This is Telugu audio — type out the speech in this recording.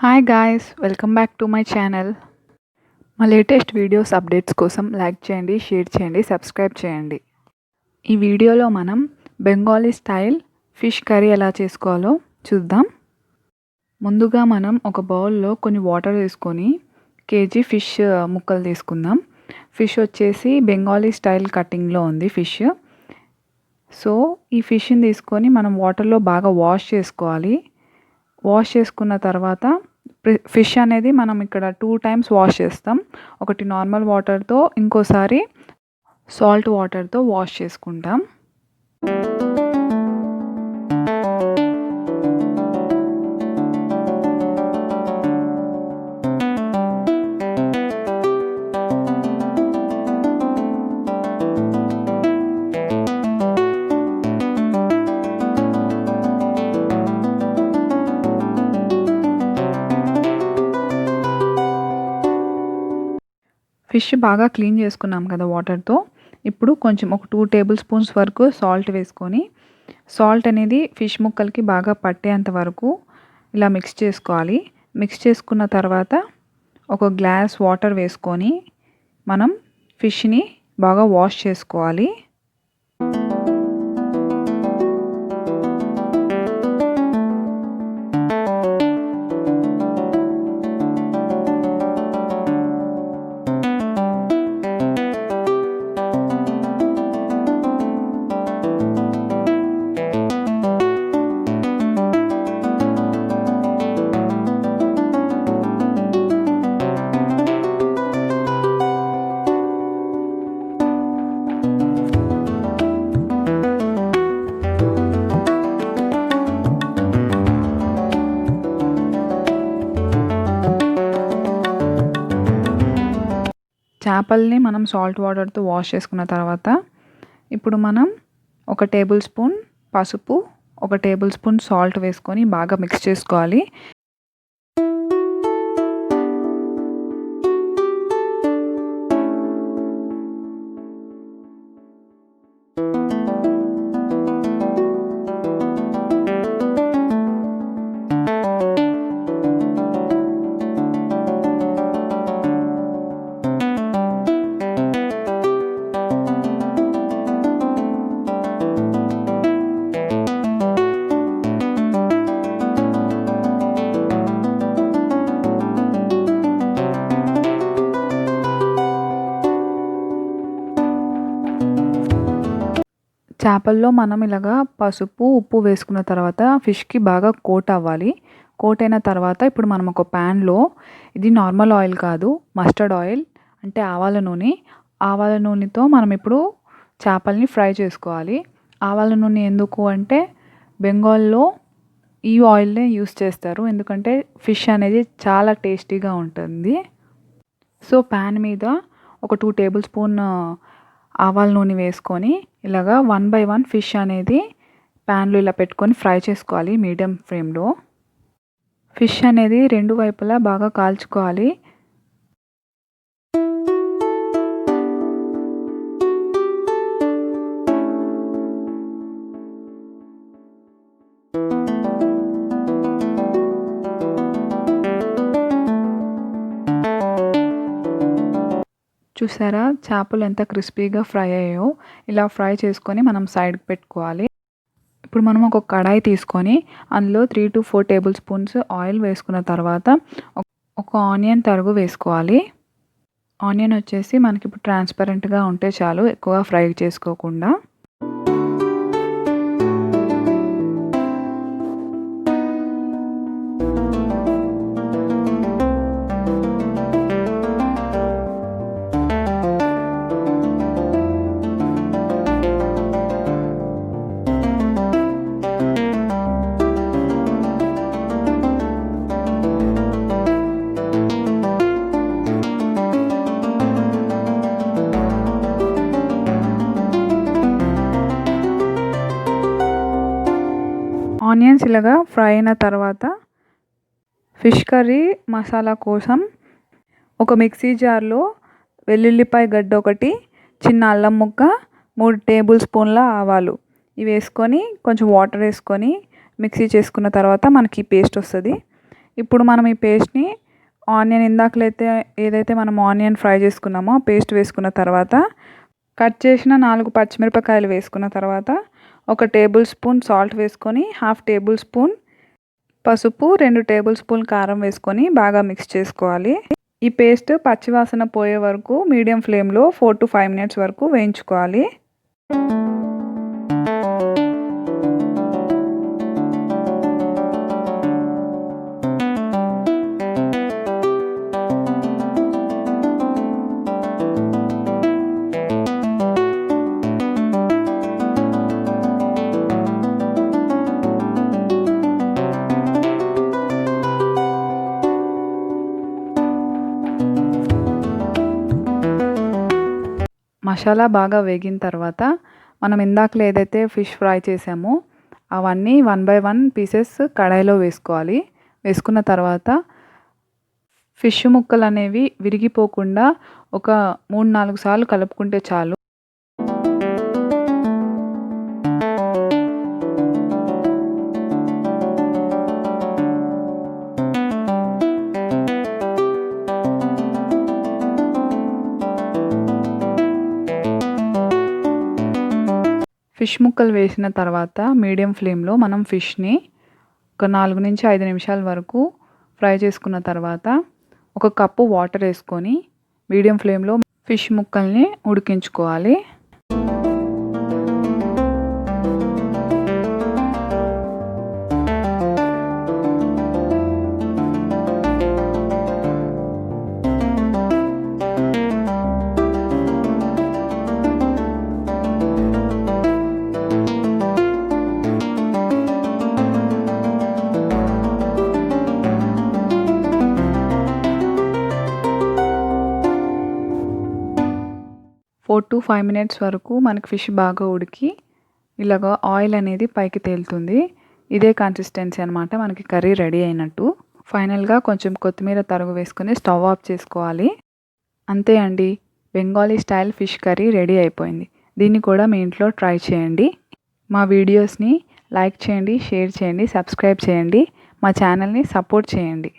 Hi guys, welcome back to my channel. మా లేటెస్ట్ వీడియోస్ అప్డేట్స్ కోసం లైక్ చేయండి, షేర్ చేయండి, సబ్స్క్రైబ్ చేయండి. ఈ వీడియోలో మనం బెంగాలీ స్టైల్ ఫిష్ కర్రీ ఎలా చేసుకోవాలో చూద్దాం. ముందుగా మనం ఒక బౌల్లో కొన్ని వాటర్ వేసుకొని కేజీ ఫిష్ ముక్కలు తీసుకుందాం. ఫిష్ వచ్చేసి బెంగాలీ స్టైల్ కటింగ్లో ఉంది ఫిష్. సో ఈ ఫిష్ని తీసుకొని మనం వాటర్లో బాగా వాష్ చేసుకోవాలి. వాష్ చేసుకున్న తర్వాత ఫిష్ అనేది మనం ఇక్కడ 2 టైమ్స్ వాష్ చేస్తాం. ఒకటి నార్మల్ వాటర్తో, ఇంకోసారి సాల్ట్ వాటర్తో వాష్ చేసుకుంటాం. ఫిష్ బాగా క్లీన్ చేసుకున్నాం కదా వాటర్తో. ఇప్పుడు కొంచెం ఒక 2 టేబుల్ స్పూన్స్ వరకు సాల్ట్ వేసుకొని, సాల్ట్ అనేది ఫిష్ ముక్కలకి బాగా పట్టేంత వరకు ఇలా మిక్స్ చేసుకోవాలి. మిక్స్ చేసుకున్న తర్వాత ఒక గ్లాస్ వాటర్ వేసుకొని మనం ఫిష్ని బాగా వాష్ చేసుకోవాలి. చేపల్ని మనం సాల్ట్ వాటర్తో వాష్ చేసుకున్న తర్వాత ఇప్పుడు మనం ఒక టేబుల్ స్పూన్ పసుపు, ఒక టేబుల్ స్పూన్ సాల్ట్ వేసుకొని బాగా మిక్స్ చేసుకోవాలి. చేపల్లో మనం ఇలాగా పసుపు, ఉప్పు వేసుకున్న తర్వాత ఫిష్కి బాగా కోట్ అవ్వాలి. కోట్ అయిన తర్వాత ఇప్పుడు మనం ఒక ప్యాన్లో, ఇది నార్మల్ ఆయిల్ కాదు, మస్టర్డ్ ఆయిల్ అంటే ఆవాల నూనె. ఆవాల నూనెతో మనం ఇప్పుడు చేపల్ని ఫ్రై చేసుకోవాలి. ఆవాల నూనె ఎందుకు అంటే బెంగాల్లో ఈ ఆయిల్నే యూస్ చేస్తారు, ఎందుకంటే ఫిష్ అనేది చాలా టేస్టీగా ఉంటుంది. సో ప్యాన్ మీద ఒక 2 టేబుల్ స్పూన్ ఆవాల నూనె వేసుకొని ఇలాగా 1 బై 1 ఫిష్ అనేది ప్యాన్లో ఇలా పెట్టుకొని ఫ్రై చేసుకోవాలి మీడియం ఫ్లేమ్లో. ఫిష్ అనేది 2 వైపులా బాగా కాల్చుకోవాలి. చూసారా చేపలు ఎంత క్రిస్పీగా ఫ్రై అయ్యాయో. ఇలా ఫ్రై చేసుకొని మనం సైడ్కి పెట్టుకోవాలి. ఇప్పుడు మనం ఒక కడాయి తీసుకొని అందులో 3 to 4 టేబుల్ స్పూన్స్ ఆయిల్ వేసుకున్న తర్వాత ఒక ఆనియన్ తరుగు వేసుకోవాలి. ఆనియన్ వచ్చేసి మనకి ఇప్పుడు ట్రాన్స్పరెంట్గా ఉంటే చాలు, ఎక్కువ ఫ్రై చేసుకోకుండా. ఆనియన్స్ ఇలాగా ఫ్రై అయిన తర్వాత ఫిష్ కర్రీ మసాలా కోసం ఒక మిక్సీ జార్లో వెల్లుల్లిపాయ గడ్డ ఒకటి, చిన్న అల్లం ముక్క, 3 టేబుల్ స్పూన్ల ఆవాలు ఇవి వేసుకొని కొంచెం వాటర్ వేసుకొని మిక్సీ చేసుకున్న తర్వాత మనకి పేస్ట్ వస్తుంది. ఇప్పుడు మనం ఈ పేస్ట్ని ఆనియన్ ఏదైతే మనం ఆనియన్ ఫ్రై చేసుకున్నామో పేస్ట్ వేసుకున్న తర్వాత కట్ చేసిన 4 పచ్చిమిరపకాయలు వేసుకున్న తర్వాత 1 టేబుల్ స్పూన్ సాల్ట్ వేసుకొని, హాఫ్ టేబుల్ స్పూన్ పసుపు, 2 టేబుల్ స్పూన్ కారం వేసుకొని బాగా మిక్స్ చేసుకోవాలి. ఈ పేస్ట్ పచ్చివాసన పోయే వరకు మీడియం ఫ్లేమ్లో 4 to 5 మినిట్స్ వరకు వేయించుకోవాలి. మసాలా బాగా వేగిన తర్వాత మనం ఇందాకలో ఏదైతే ఫిష్ ఫ్రై చేసామో అవన్నీ 1 by 1 పీసెస్ కడాయిలో వేసుకోవాలి. వేసుకున్న తర్వాత ఫిష్ ముక్కలు అనేవి విరిగిపోకుండా ఒక 3-4 సార్లు కలుపుకుంటే చాలు. ఫిష్ ముక్కలు వేసిన తర్వాత మీడియం ఫ్లేమ్లో మనం ఫిష్ని ఒక 4 నుంచి 5 నిమిషాల వరకు ఫ్రై చేసుకున్న తర్వాత 1 కప్పు వాటర్ వేసుకొని మీడియం ఫ్లేమ్లో ఫిష్ ముక్కల్ని ఉడికించుకోవాలి. ఫోర్ టు 5 మినిట్స్ వరకు మనకి ఫిష్ బాగా ఉడికి ఇలాగ ఆయిల్ అనేది పైకి తేలుతుంది. ఇదే కన్సిస్టెన్సీ అనమాట, మనకి కర్రీ రెడీ అయినట్టు. ఫైనల్గా కొంచెం కొత్తిమీర తరుగు వేసుకొని స్టవ్ ఆఫ్ చేసుకోవాలి. అంతే అండి, Bengali style fish curry ready అయిపోయింది. దీన్ని కూడా మీ ఇంట్లో ట్రై చేయండి. మా వీడియోస్ని లైక్ చేయండి, షేర్ చేయండి, సబ్స్క్రైబ్ చేయండి. మా ఛానల్ని సపోర్ట్ చేయండి.